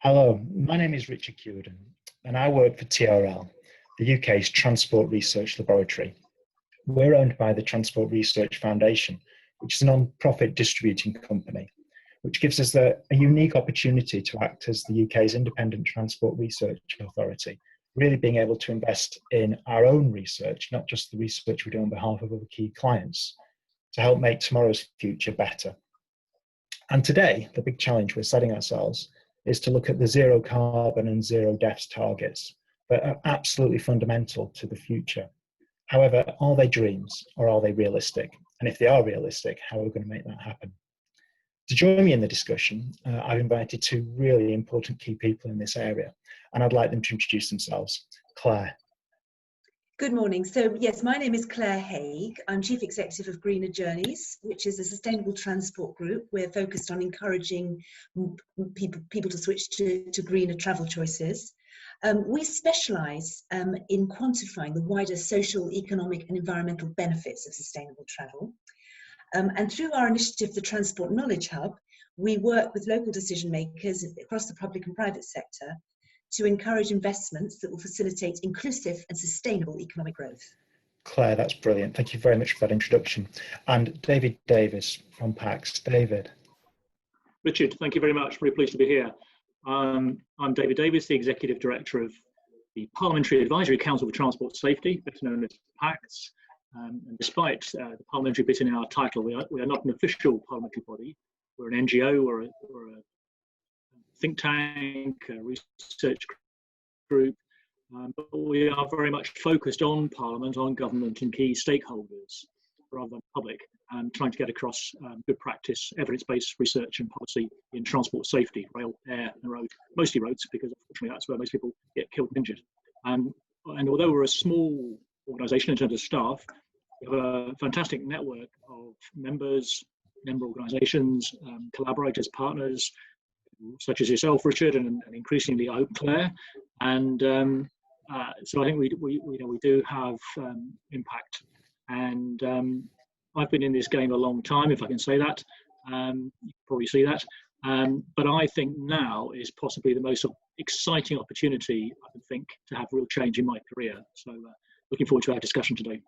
Hello, my name is Richard Cuerden and I work for TRL, the UK's Transport Research Laboratory. We're owned by the Transport Research Foundation, which is a non-profit distributing company, which gives us a unique opportunity to act as the UK's independent transport research authority, really being able to invest in our own research, not just the research we do on behalf of other key clients, to help make tomorrow's future better. And today, the big challenge we're setting ourselves is to look at the zero carbon and zero deaths targets that are absolutely fundamental to the future. However, are they dreams or are they realistic? And if they are realistic, how are we going to make that happen? To join me in the discussion, I've invited two really important key people in this area, and I'd like them to introduce themselves. Claire. Good morning. So yes, my name is Claire Haigh. I'm Chief Executive of Greener Journeys, which is a sustainable transport group. We're focused on encouraging people to switch to greener travel choices. We specialise in quantifying the wider social, economic and environmental benefits of sustainable travel. And through our initiative, the Transport Knowledge Hub, we work with local decision makers across the public and private sector to encourage investments that will facilitate inclusive and sustainable economic growth. Claire, that's brilliant. Thank you very much for that introduction. And David Davies from PACTS. David. Richard, thank you very much. Very pleased to be here. I'm David Davies, the Executive Director of the Parliamentary Advisory Council for Transport Safety, better known as PACTS. And despite the parliamentary bit in our title, we are not an official parliamentary body. We're an NGO or a think tank, a research group, but we are very much focused on Parliament, on government and key stakeholders rather than public, and trying to get across good practice, evidence-based research and policy in transport safety, rail, air and road, mostly roads, because unfortunately that's where most people get killed and injured. And although we're a small organisation in terms of staff, we have a fantastic network of members, member organisations, collaborators, partners, such as yourself, Richard, and increasingly, I hope, Claire. And so I think we do have impact. And I've been in this game a long time, if I can say that. You can probably see that. But I think now is possibly the most exciting opportunity I can think to have real change in my career. So looking forward to our discussion today.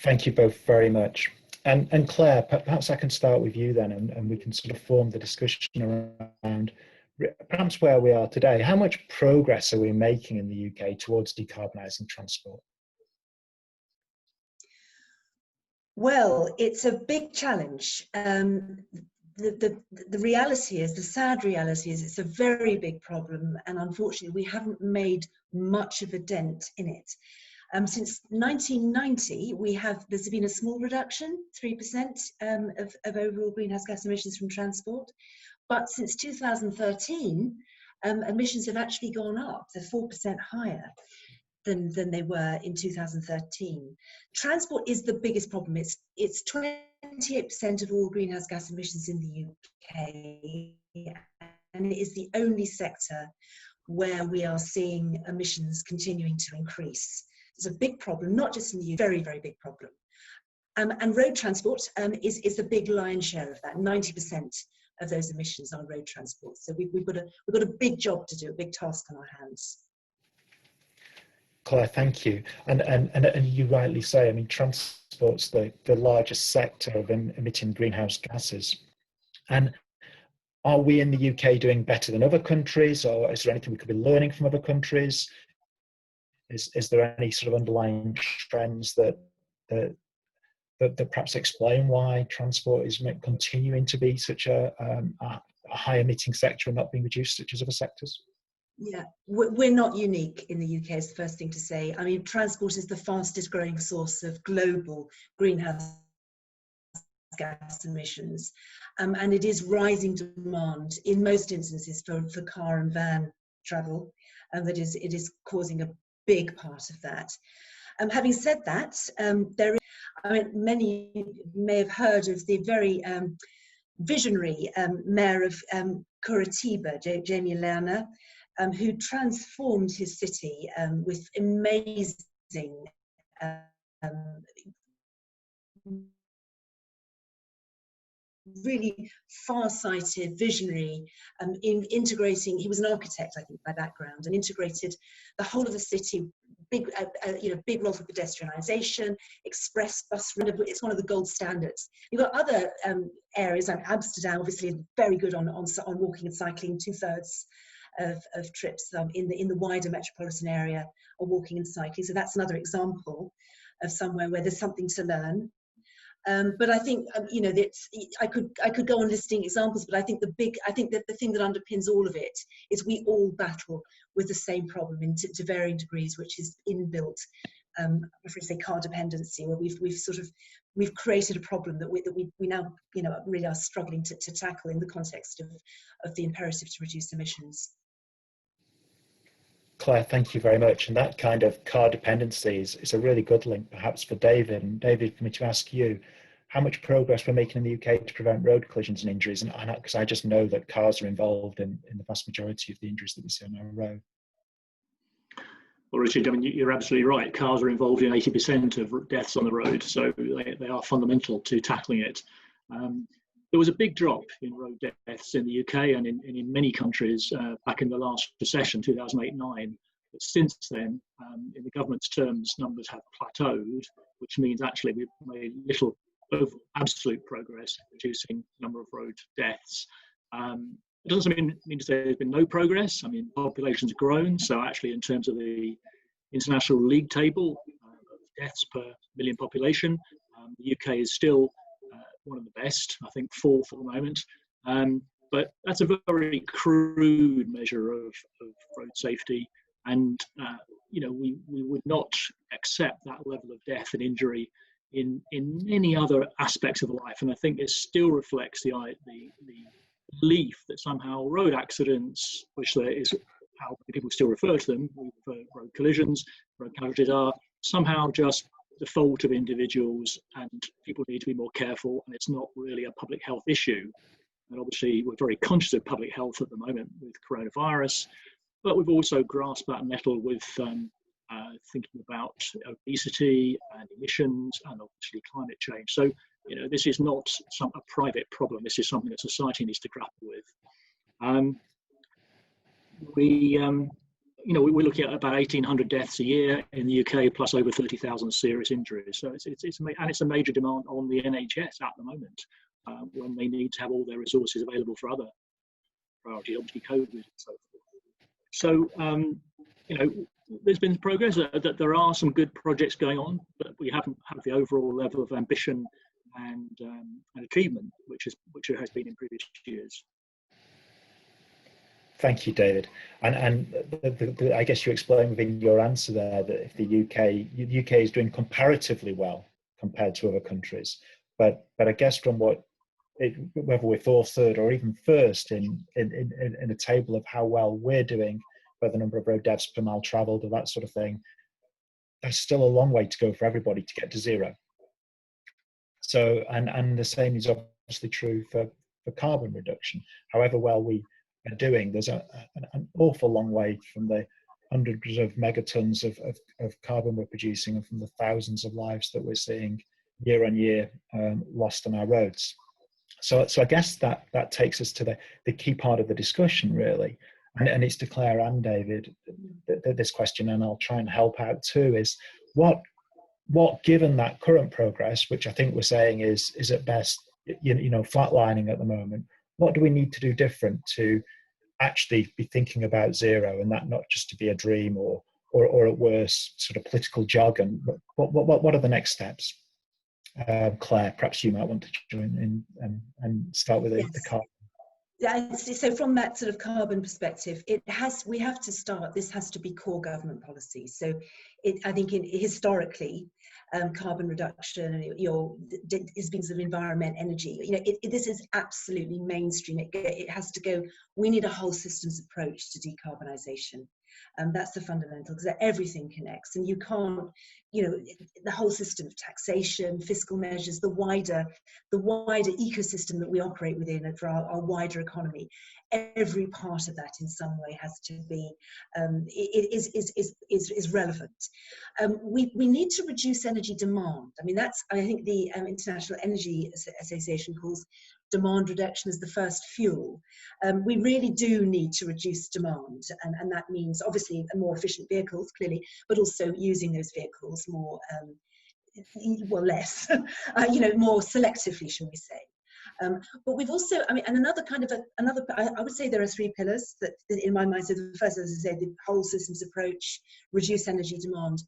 Thank you both very much. And Claire, perhaps I can start with you then, and we can sort of form the discussion around perhaps where we are today. How much progress are we making in the UK towards decarbonising transport? Well, it's a big challenge. The reality is, the sad reality is, it's a very big problem, and unfortunately we haven't made much of a dent in it. Since 1990, there's been a small reduction, 3% of overall greenhouse gas emissions from transport. But since 2013, emissions have actually gone up. They're 4% higher than they were in 2013. Transport is the biggest problem. It's 28% of all greenhouse gas emissions in the UK, and it is the only sector where we are seeing emissions continuing to increase. It's a big problem, not just in the UK, very, very big problem. And road transport is the big lion's share of that. 90% of those emissions are road transport. So we've got a big job to do, a big task on our hands. Claire, thank you. And you rightly say, I mean, transport's the largest sector of emitting greenhouse gases. And are we in the UK doing better than other countries, or is there anything we could be learning from other countries? Is there any sort of underlying trends that perhaps explain why transport is continuing to be such a high emitting sector and not being reduced such as other sectors? Yeah, we're not unique in the UK, is the first thing to say. I mean, transport is the fastest growing source of global greenhouse gas emissions, and it is rising demand in most instances for car and van travel, and it is causing a big part of that. Having said that, many may have heard of the very visionary mayor of Curitiba, Jamie Lerner, who transformed his city with amazing really far-sighted, visionary, in integrating. He was an architect, I think, by background, and integrated the whole of the city. Big, big role for pedestrianisation, express bus. It's one of the gold standards. You've got other areas, like Amsterdam, obviously, very good on walking and cycling. 2/3 of trips in the wider metropolitan area are walking and cycling. So that's another example of somewhere where there's something to learn. But I think I could go on listing examples, but I think that the thing that underpins all of it is we all battle with the same problem to varying degrees, which is inbuilt, I'm afraid to say, car dependency, where we've created a problem that we now really are struggling to tackle in the context of the imperative to reduce emissions. Claire, thank you very much. And that kind of car dependency is a really good link, perhaps, for David. And David, for me to ask you, how much progress we're making in the UK to prevent road collisions and injuries? And because I just know that cars are involved in the vast majority of the injuries that we see on our road. Well, Richard, I mean, you're absolutely right. Cars are involved in 80% of deaths on the road, so they are fundamental to tackling it. There was a big drop in road deaths in the UK and in many countries back in the last recession, 2008-09. But since then, in the government's terms, numbers have plateaued, which means actually we've made little absolute progress in reducing the number of road deaths. It doesn't mean to say there's been no progress. I mean, population's grown, so actually in terms of the international league table of deaths per million population, the UK is still one of the best, I think 4th at the moment. But that's a very crude measure of road safety. And, we would not accept that level of death and injury in any other aspects of life. And I think it still reflects the belief that somehow road accidents, which there is how people still refer to them, road collisions, road casualties, are somehow just the fault of individuals, and people need to be more careful, and it's not really a public health issue. And obviously we're very conscious of public health at the moment with coronavirus, but we've also grasped that nettle with thinking about obesity and emissions and obviously climate change. So, this is not a private problem. This is something that society needs to grapple with. We're looking at about 1,800 deaths a year in the UK, plus over 30,000 serious injuries. So it's a major demand on the NHS at the moment, when they need to have all their resources available for other priorities, obviously COVID and so forth. So, there's been progress. That there are some good projects going on, but we haven't had the overall level of ambition and achievement which has been in previous years. Thank you, David. And I guess you explained within your answer there that if the UK is doing comparatively well compared to other countries, but I guess from whether we're 4th, 3rd, or even 1st in a table of how well we're doing by the number of road deaths per mile travelled or that sort of thing, there's still a long way to go for everybody to get to zero. So, and the same is obviously true for carbon reduction. However well we are doing, there's an awful long way from the hundreds of megatons of carbon we're producing and from the thousands of lives that we're seeing year on year lost on our roads. So I guess that takes us to the key part of the discussion, really. And it's to Claire and David, this question, and I'll try and help out too, is what given that current progress, which I think we're saying is at best, flatlining at the moment, what do we need to do different to actually be thinking about zero, and that not just to be a dream or at worst sort of political jargon? What are the next steps? Claire, perhaps you might want to join in and start with the carbon. Yeah, so from that sort of carbon perspective, we have to start. This has to be core government policy. So, I think historically, carbon reduction is being sort of environment, energy. This is absolutely mainstream. It has to go. We need a whole systems approach to decarbonisation. That's the fundamental, because everything connects, and you can't, the whole system of taxation, fiscal measures, the wider ecosystem that we operate within for our wider economy. every part of that in some way has to be is relevant. We need to reduce energy demand. I mean, that's, I think the International Energy Association calls demand reduction as the first fuel. We really do need to reduce demand, and that means obviously more efficient vehicles, clearly, but also using those vehicles more, well, less, more selectively, shall we say. But we've also, I mean, and another kind of I would say there are three pillars that in my mind. So the first, as I say, the whole systems approach, reduce energy demand,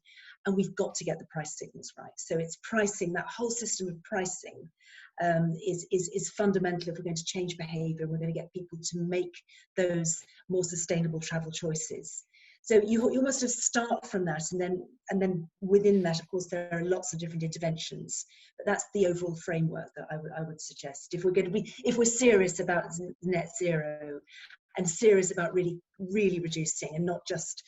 and we've got to get the price signals right. So it's pricing, that whole system of pricing is fundamental if we're going to change behaviour. We're going to get people to make those more sustainable travel choices. So you almost have to start from that, and then within that, of course, there are lots of different interventions. But that's the overall framework that I would suggest. If we're serious about net zero, and serious about really reducing, and not just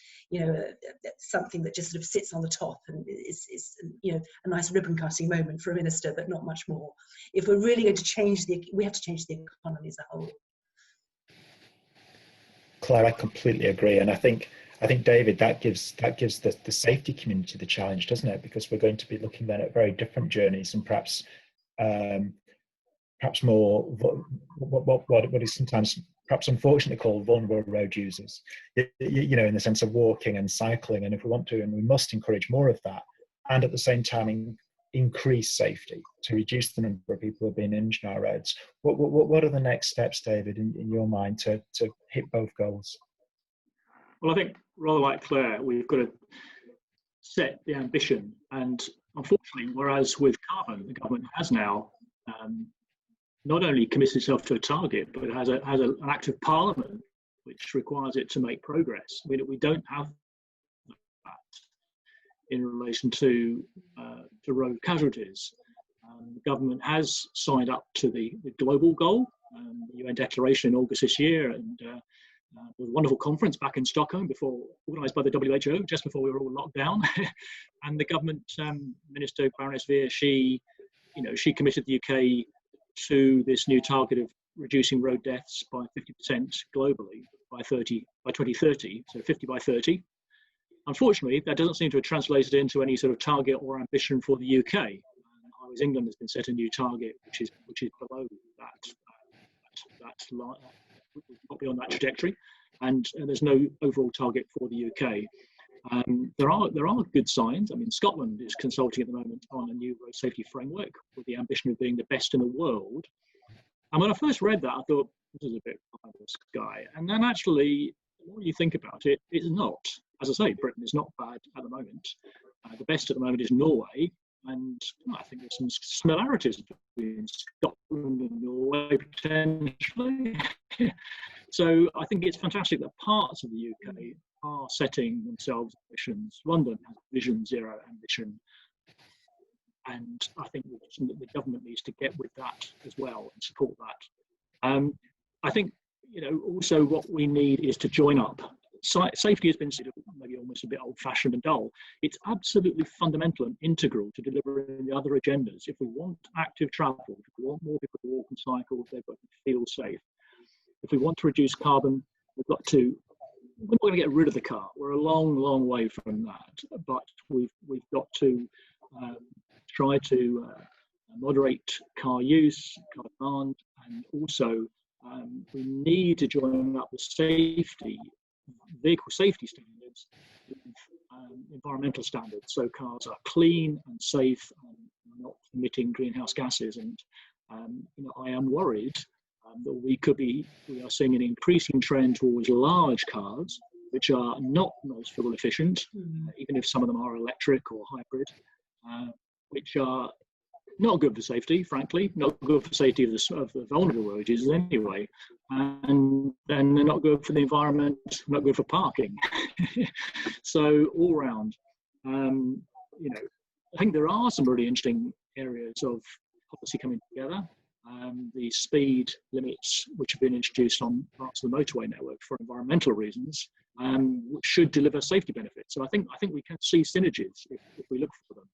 something that just sort of sits on the top and is a nice ribbon cutting moment for a minister, but not much more. If we're really going to we have to change the economy as a whole. Claire, I completely agree, and I think David, that gives the safety community the challenge, doesn't it? Because we're going to be looking then at very different journeys, and perhaps more what is sometimes perhaps unfortunately called vulnerable road users. In the sense of walking and cycling, and if we want to, and we must encourage more of that, and at the same time increase safety to reduce the number of people who are being injured on our roads. What are the next steps, David, in your mind to hit both goals? Well, I think rather like Claire, we've got to set the ambition, and unfortunately, whereas with carbon, the government has now not only committed itself to a target, but it has an act of Parliament which requires it to make progress. I mean, we don't have that in relation to road casualties. The government has signed up to the global goal, the UN declaration in August this year, and was a wonderful conference back in Stockholm, organised by the WHO, just before we were all locked down. And the government minister, Baroness Veer, she committed the UK to this new target of reducing road deaths by 50% globally by 2030, so 50 by 30. Unfortunately, that doesn't seem to have translated into any sort of target or ambition for the UK. Highways England has been set a new target, which is below that line. Not beyond that trajectory, and there's no overall target for the UK. There are good signs. I mean, Scotland is consulting at the moment on a new road safety framework with the ambition of being the best in the world. And when I first read that, I thought, this is a bit pie in the sky. And then actually, the more you think about it, it's not. As I say, Britain is not bad at the moment. The best at the moment is Norway. And I think there's some similarities between Scotland and Norway, potentially. So I think it's fantastic that parts of the UK are setting themselves ambitions. London has Vision Zero ambition. And I think the government needs to get with that as well and support that. I think, also what we need is to join up. Safety has been maybe almost a bit old-fashioned and dull. It's absolutely fundamental and integral to delivering the other agendas. If we want active travel, if we want more people to walk and cycle, they've got to feel safe. If we want to reduce carbon, we're not going to get rid of the car. We're a long, long way from that. But we've got to try to moderate car use, car demand, and also we need to join up the vehicle safety standards with environmental standards, so cars are clean and safe and not emitting greenhouse gases. And I am worried that we are seeing an increasing trend towards large cars, which are not most fuel efficient, even if some of them are electric or hybrid, which are not good for safety, frankly, not good for safety of the vulnerable road users anyway, and then they're not good for the environment, not good for parking. So all round, I think there are some really interesting areas of policy coming together. The speed limits which have been introduced on parts of the motorway network for environmental reasons, which should deliver safety benefits. So I think we can see synergies if we look for them.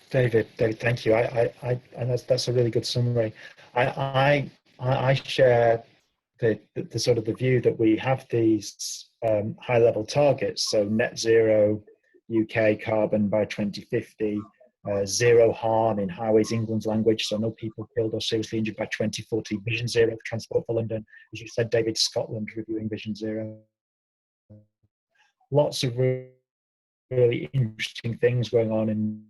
David, thank you. And that's a really good summary. I share the sort of the view that we have these high level targets. So net zero UK carbon by 2050, zero harm in Highways England's language, so no people killed or seriously injured by 2040, Vision Zero for transport for London. As you said, David, Scotland reviewing Vision Zero. Lots of really interesting things going on in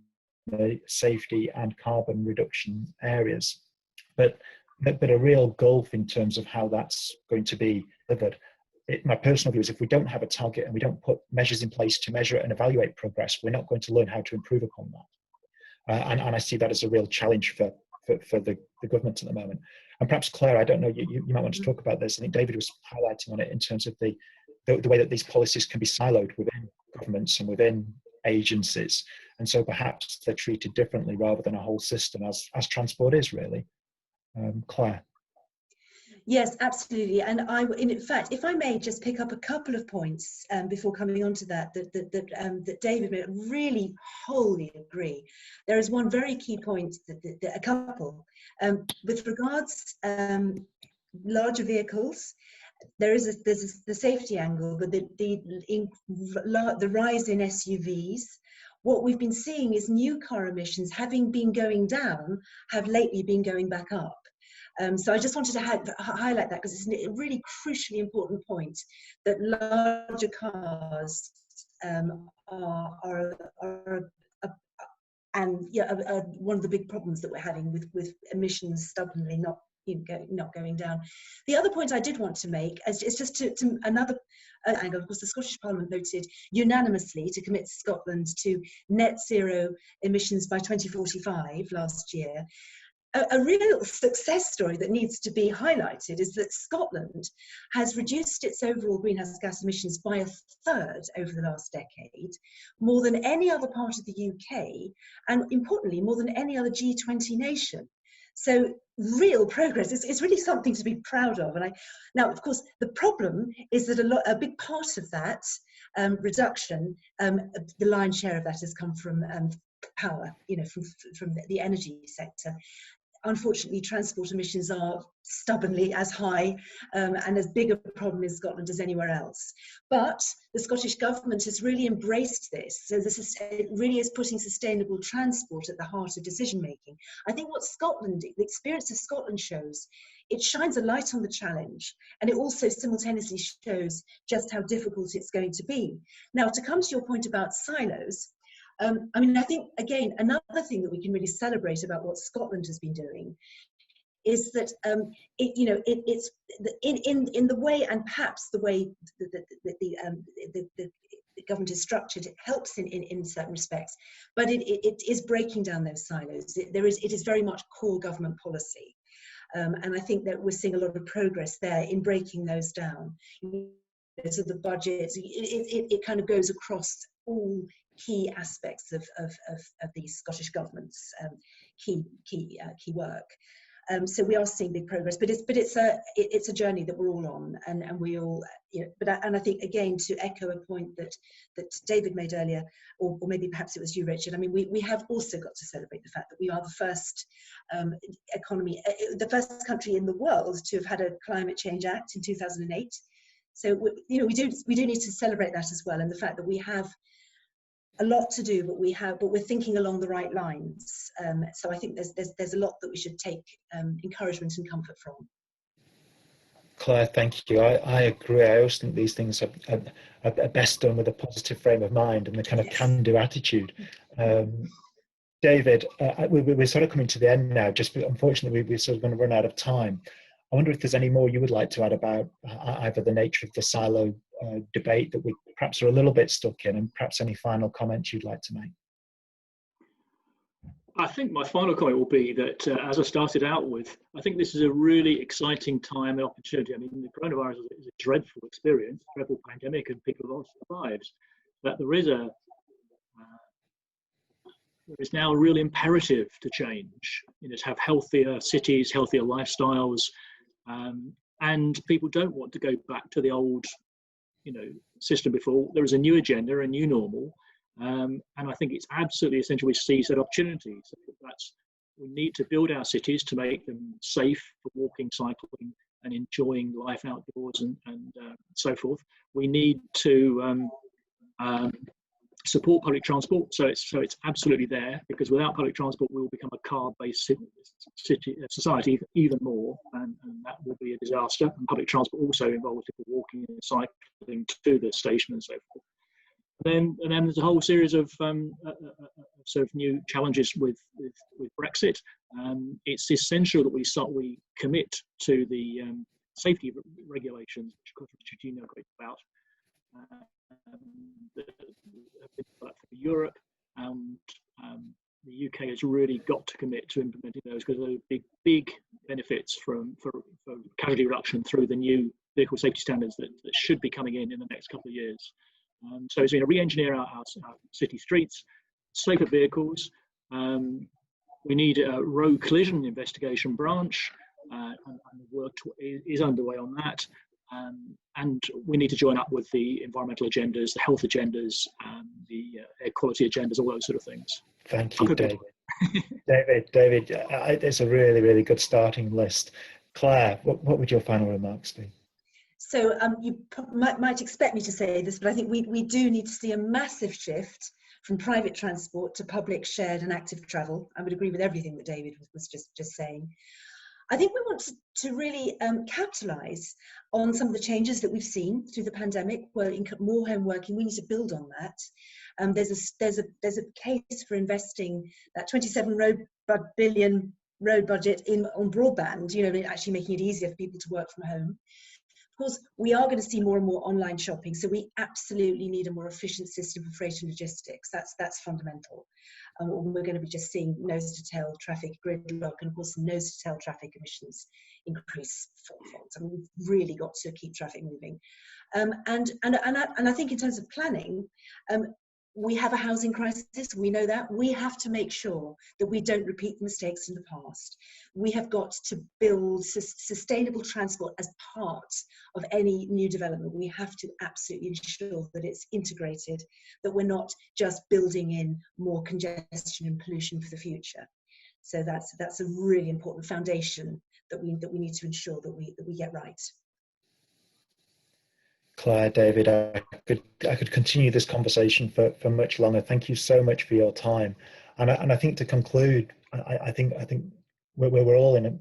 the safety and carbon reduction areas, but a real gulf in terms of how that's going to be delivered. My personal view is if we don't have a target and we don't put measures in place to measure and evaluate progress, we're not going to learn how to improve upon that. And I see that as a real challenge for the government at the moment. And perhaps Claire, I don't know, you might want to talk about this. I think David was highlighting on it in terms of the way that these policies can be siloed within governments and within agencies. And so perhaps they're treated differently rather than a whole system as transport is really. Claire. Yes, absolutely. And in fact, if I may just pick up a couple of points before coming on to that David made, really wholly agree. There is one very key point that a couple, with regards larger vehicles, there's the safety angle, but the rise in SUVs. What we've been seeing is new car emissions, having been going down, have lately been going back up. So I just wanted to highlight that because it's a really crucially important point that larger cars are one of the big problems that we're having with emissions stubbornly not going down. The other point I did want to make is just to another angle. Of course, the Scottish Parliament voted unanimously to commit Scotland to net zero emissions by 2045 last year. A real success story that needs to be highlighted is that Scotland has reduced its overall greenhouse gas emissions by a third over the last decade, more than any other part of the UK, and importantly, more than any other G20 nation. So real progress. It's really something to be proud of. And now, of course, the problem is that a big part of that reduction, the lion's share of that has come from power, from the energy sector. Unfortunately, transport emissions are stubbornly as high and as big a problem in Scotland as anywhere else. But the Scottish Government has really embraced this. So it really is putting sustainable transport at the heart of decision making. I think what the experience of Scotland shows, it shines a light on the challenge, and it also simultaneously shows just how difficult it's going to be. Now, to come to your point about silos, I think, again, another thing that we can really celebrate about what Scotland has been doing is that it's in the way, and perhaps the way the government is structured, it helps in certain respects, but it is breaking down those silos. It is very much core government policy, and I think that we're seeing a lot of progress there in breaking those down. So the budget, it kind of goes across all key aspects of the Scottish Government's key work. So we are seeing big progress, but it's a journey that we're all on, and we all, and I think, again, to echo a point that David made earlier, or maybe perhaps it was you, Richard. I mean, we have also got to celebrate the fact that we are the first the first country in the world to have had a Climate Change Act in 2008. So we do need to celebrate that as well, and the fact that we have a lot to do, but we're thinking along the right lines. So I think there's a lot that we should take encouragement and comfort from. Claire, thank you. I agree. I always think these things are best done with a positive frame of mind and the kind of can-do attitude. David, we're sort of coming to the end now. Just unfortunately, we're sort of going to run out of time. I wonder if there's any more you would like to add about either the nature of the silo debate that we perhaps are a little bit stuck in, and perhaps any final comments you'd like to make. I think my final comment will be that, as I started out with, I think this is a really exciting time and opportunity. I mean, the coronavirus is a dreadful experience, dreadful pandemic, and people have lost their lives. But there is now a real imperative to change, to have healthier cities, healthier lifestyles, and people don't want to go back to the old, system before. There is a new agenda, a new normal, And I think it's absolutely essential we seize that opportunity. So we need to build our cities to make them safe for walking, cycling, and enjoying life outdoors and so forth. We need to support public transport, so it's absolutely there, because without public transport we will become a car-based society even more, and that will be a disaster. And public transport also involves people walking and cycling to the station and so forth. And then there's a whole series of sort of new challenges with Brexit. It's essential that we commit to the safety regulations, which you know great about, that have been developed for Europe, and the UK has really got to commit to implementing those, because there are big benefits for casualty reduction through the new vehicle safety standards that should be coming in the next couple of years. So it's going to re-engineer our city streets, safer vehicles. We need a road collision investigation branch, and the work is underway on that. And we need to join up with the environmental agendas, the health agendas, the air quality agendas, all those sort of things. Thank you, David. David, it's a really, really good starting list. Claire, what would your final remarks be? So you might expect me to say this, but I think we do need to see a massive shift from private transport to public, shared and active travel. I would agree with everything that David was just saying. I think we want to really capitalise on some of the changes that we've seen through the pandemic, where more home working. We need to build on that. There's a case for investing that 27 billion road budget on broadband, actually making it easier for people to work from home. Of course, we are going to see more and more online shopping, so we absolutely need a more efficient system for freight and logistics. That's fundamental. We're going to be just seeing nose-to-tail traffic gridlock, and of course, nose-to-tail traffic emissions increase fourfold. I mean, we've really got to keep traffic moving. And I think in terms of planning, we have a housing crisis. We know that. We have to make sure that we don't repeat the mistakes in the past. We have got to build sustainable transport as part of any new development. We have to absolutely ensure that it's integrated, that we're not just building in more congestion and pollution for the future. So that's a really important foundation that we need to ensure that we get right. Claire, David, I could continue this conversation for much longer. Thank you so much for your time. And I think to conclude, I think we're all in a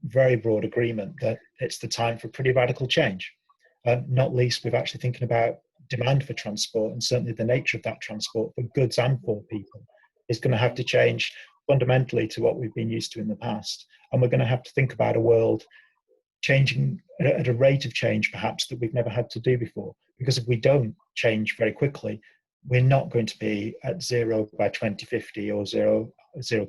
very broad agreement that it's the time for pretty radical change. Not least with actually thinking about demand for transport, and certainly the nature of that transport for goods and for people is going to have to change fundamentally to what we've been used to in the past. And we're going to have to think about a world changing at a rate of change perhaps that we've never had to do before, because if we don't change very quickly, we're not going to be at zero by 2050 or zero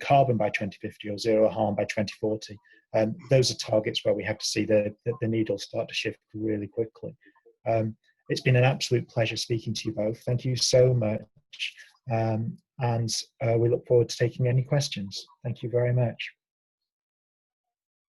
carbon by 2050 or zero harm by 2040. And those are targets where we have to see the needle start to shift really quickly. It's been an absolute pleasure speaking to you both. Thank you so much. And we look forward to taking any questions. Thank you very much.